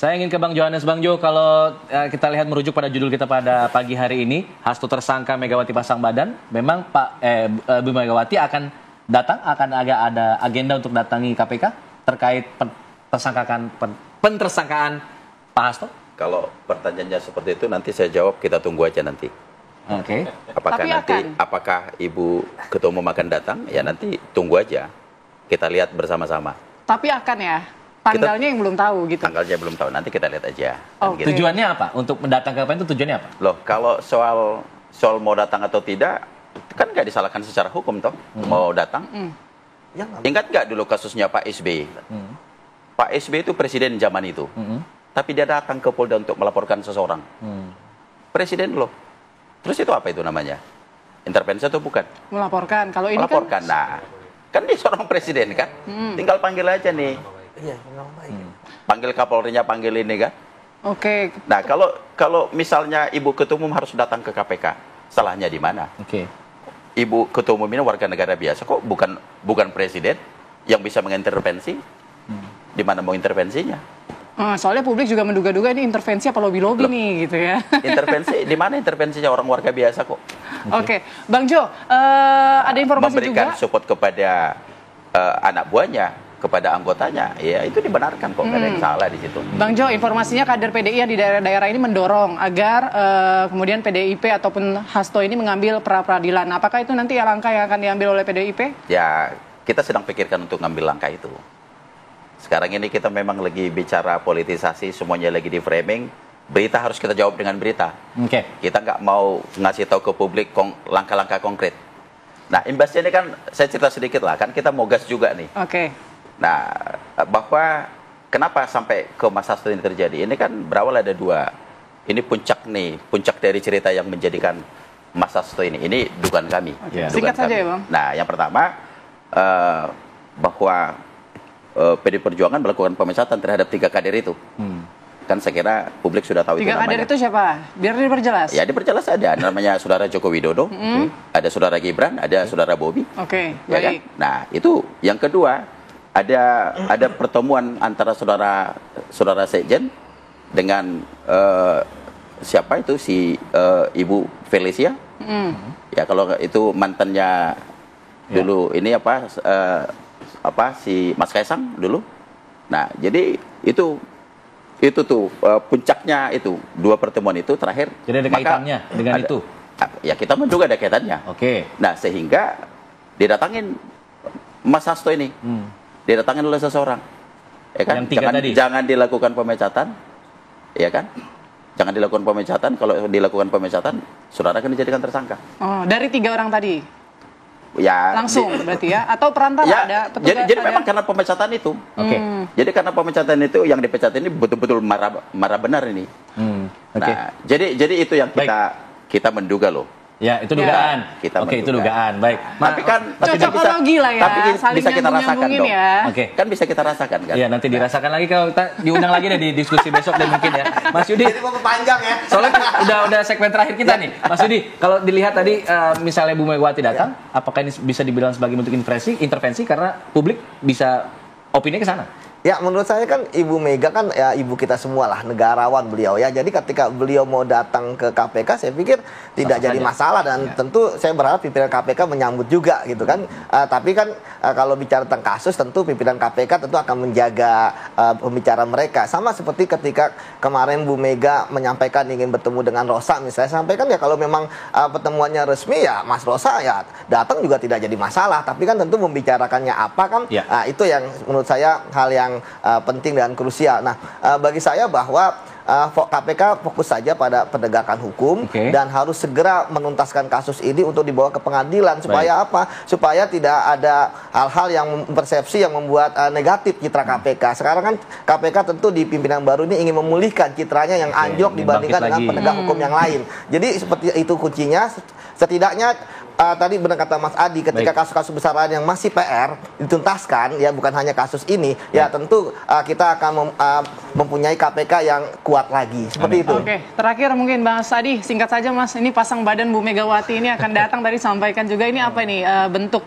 Saya ingin ke Bang Johannes. Bang Jo, kalau kita lihat merujuk pada judul kita pada pagi hari ini, Hasto tersangka Megawati pasang badan, memang Bu Megawati akan datang, akan ada agenda untuk datangi KPK terkait pentersangkaan Pak Hasto? Kalau pertanyaannya seperti itu nanti saya jawab, kita tunggu aja nanti. Oke. Apakah Ibu Ketua Umum akan datang? Ya nanti tunggu aja. Kita lihat bersama-sama. Tapi akan ya? Tanggalnya yang belum tahu gitu. Tanggalnya belum tahu, nanti kita lihat aja. Okay. Gitu. Tujuannya apa? Untuk mendatang ke KPK itu tujuannya apa? Loh, kalau soal mau datang atau tidak, kan nggak disalahkan secara hukum toh. Mau datang. Ingat nggak dulu kasusnya Pak SBY? Pak SBY itu presiden zaman itu. Tapi dia datang ke Polda untuk melaporkan seseorang. Presiden loh. Terus itu apa itu namanya? Intervensi atau bukan? Melaporkan. Kalau ini melaporkan. Nah, kan dia seorang presiden kan? Tinggal panggil aja nih. Iya, baik. Panggil Kapolrinya, panggil ini kan? Oke. Nah, kalau misalnya Ibu Ketua Umum harus datang ke KPK, salahnya di mana? Oke. Ibu Ketua Umum ini warga negara biasa kok, bukan presiden yang bisa mengintervensi. Di mana mau intervensinya? Soalnya publik juga menduga-duga ini intervensi apa lobby-lobby nih gitu ya. Intervensi, di mana intervensinya orang warga biasa kok? Oke. Bang Jo, ada informasi memberikan juga? support kepada anak buahnya, kepada anggotanya, ya itu dibenarkan kok, nggak ada yang salah di situ. Bang Jo, informasinya kader PDI di daerah-daerah ini mendorong agar kemudian PDIP ataupun Hasto ini mengambil pra-peradilan. Apakah itu nanti langkah yang akan diambil oleh PDIP? Ya, kita sedang pikirkan untuk ngambil langkah itu. Sekarang ini kita memang lagi bicara politisasi, semuanya lagi di framing. Berita harus kita jawab dengan berita. Kita nggak mau ngasih tahu ke publik langkah-langkah konkret. Nah, imbasnya ini kan, saya cerita sedikit lah, kan kita mau gas juga nih. Nah, bahwa kenapa sampai ke Mas Hasto ini terjadi? Ini kan berawal ada dua. Ini puncak nih, puncak dari cerita yang menjadikan Mas Hasto ini. Ini dugaan kami. Singkat saja ya, Bang. Nah, yang pertama, bahwa PD Perjuangan melakukan pemecatan terhadap 3 kader itu. Kan saya kira publik sudah tahu 3 itu namanya. 3 kader itu siapa? Biar diperjelas. Ya, diperjelas ada. Namanya Saudara Joko Widodo, ada Saudara Gibran, ada Saudara Bobi. Oke, ya baik. Kan? Nah, itu yang kedua, ada pertemuan antara Saudara Sekjen dengan siapa itu si Ibu Felicia. Ya, kalau itu mantannya dulu ini si Mas Kaisang dulu. Nah, jadi itu tuh puncaknya itu 2 pertemuan itu terakhir. Jadi ada kaitannya dengan itu? Ya, kita menduga ada kaitannya. Oke. Nah, sehingga didatangin Mas Hasto ini, didatangin oleh seseorang, ya kan? Yang 3 tadi. Jangan dilakukan pemecatan, ya kan? Jangan dilakukan pemecatan. Kalau dilakukan pemecatan, saudara akan dijadikan tersangka. Oh, dari 3 orang tadi? Ya, langsung berarti ya? Atau perantara ya, ada petugas? Jadi memang karena pemecatan itu. Jadi karena pemecatan itu yang dipecat ini betul-betul marah benar ini. Nah, jadi itu yang kita menduga loh. Ya, itu dugaan. Oke, itu dugaan. Baik. Tapi kan cocokologi lah ya. Tapi bisa kita rasakan dong. Ya. Kan bisa kita rasakan kan. Iya, nanti dirasakan lagi kalau kita diundang lagi deh di diskusi besok deh mungkin ya. Mas Yudi. Jadi mau panjang ya. Soalnya udah segmen terakhir kita nih. Mas Yudi, kalau dilihat tadi misalnya Bu Megawati datang, apakah ini bisa dibilang sebagai bentuk intervensi karena publik bisa opini ke sana? Ya, menurut saya kan Ibu Mega kan ya ibu kita semua lah, negarawan beliau ya. Jadi ketika beliau mau datang ke KPK, saya pikir tidak jadi masalah dan tentu saya berharap pimpinan KPK menyambut juga gitu kan. Tapi kan kalau bicara tentang kasus, tentu pimpinan KPK tentu akan menjaga pembicaraan mereka. Sama seperti ketika kemarin Bu Mega menyampaikan ingin bertemu dengan Rosa, misalnya sampaikan ya kalau memang pertemuannya resmi ya Mas Rosa ya datang juga tidak jadi masalah. Tapi kan tentu membicarakannya apa kan, itu yang menurut saya hal yang penting dan krusial. Nah, bagi saya bahwa KPK fokus saja pada penegakan hukum dan harus segera menuntaskan kasus ini untuk dibawa ke pengadilan supaya apa? Supaya tidak ada hal-hal yang persepsi yang membuat negatif citra KPK. Sekarang kan KPK tentu di pimpinan baru ini ingin memulihkan citranya yang anjlok dibandingkan dengan penegak hukum yang lain. Jadi seperti itu kuncinya. Setidaknya tadi benar kata Mas Adi, ketika kasus-kasus besar lain yang masih PR dituntaskan, ya bukan hanya kasus ini, ya tentu kita akan mempunyai KPK yang kuat lagi. Seperti itu. Oke, terakhir mungkin Mas Adi, singkat saja Mas, ini pasang badan Bu Megawati ini akan datang tadi sampaikan juga, ini apa ini bentuk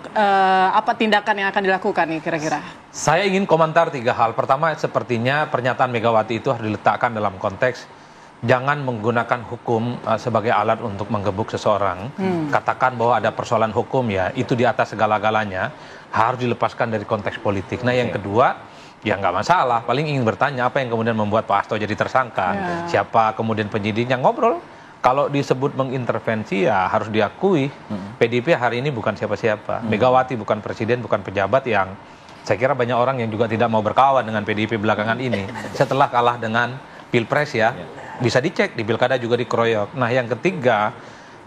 apa tindakan yang akan dilakukan nih kira-kira? Saya ingin komentar 3 hal. Pertama, sepertinya pernyataan Megawati itu harus diletakkan dalam konteks jangan menggunakan hukum sebagai alat untuk menggebuk seseorang. Katakan bahwa ada persoalan hukum, ya itu di atas segala-galanya, harus dilepaskan dari konteks politik. Nah yang kedua, ya nggak masalah, paling ingin bertanya apa yang kemudian membuat Pak Hasto jadi tersangka, siapa kemudian penyidiknya, ngobrol. Kalau disebut mengintervensi, ya harus diakui PDIP hari ini bukan siapa-siapa. Megawati bukan presiden, bukan pejabat yang saya kira banyak orang yang juga tidak mau berkawan dengan PDIP belakangan ini setelah kalah dengan Pilpres, ya. Bisa dicek, di pilkada juga dikeroyok. Nah yang ketiga,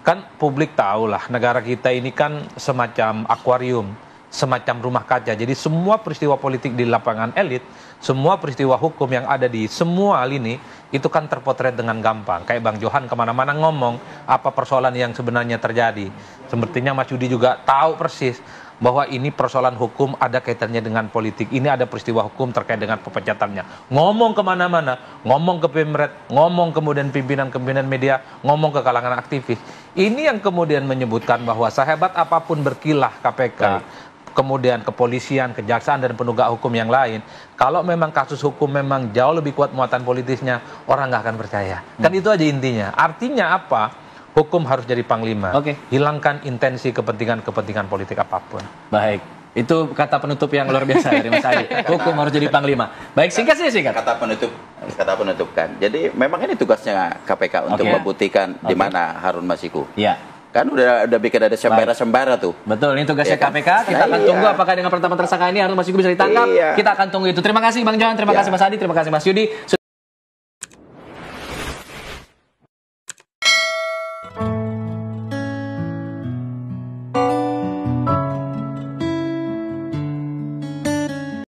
kan publik tahu lah, negara kita ini kan semacam akuarium, semacam rumah kaca. Jadi semua peristiwa politik di lapangan elit, semua peristiwa hukum yang ada di semua lini, itu kan terpotret dengan gampang. Kayak Bang Johan kemana-mana ngomong apa persoalan yang sebenarnya terjadi. Sepertinya Mas Yudi juga tahu persis bahwa ini persoalan hukum ada kaitannya dengan politik. Ini ada peristiwa hukum terkait dengan pepecatannya. Ngomong kemana-mana, ngomong ke Pemret, ngomong kemudian pimpinan-pimpinan media, ngomong ke kalangan aktivis. Ini yang kemudian menyebutkan bahwa sehebat apapun berkilah KPK, kemudian kepolisian, kejaksaan, dan penegak hukum yang lain, kalau memang kasus hukum memang jauh lebih kuat muatan politisnya, orang nggak akan percaya. Kan itu aja intinya. Artinya apa? Hukum harus jadi panglima. Hilangkan intensi kepentingan politik apapun. Baik, itu kata penutup yang luar biasa dari Mas Adi. Hukum harus jadi panglima. Baik, singkat. Kata penutup kan. Jadi memang ini tugasnya KPK untuk membuktikan di mana Harun Masiku. Iya. Kan udah bikin ada sembara-sembara tuh. Betul, ini tugasnya KPK. Kita akan tunggu apakah dengan pertama tersangka ini Harun Masiku bisa ditangkap. Kita akan tunggu itu. Terima kasih Bang Johan, terima kasih Mas Adi, terima kasih Mas Yudi.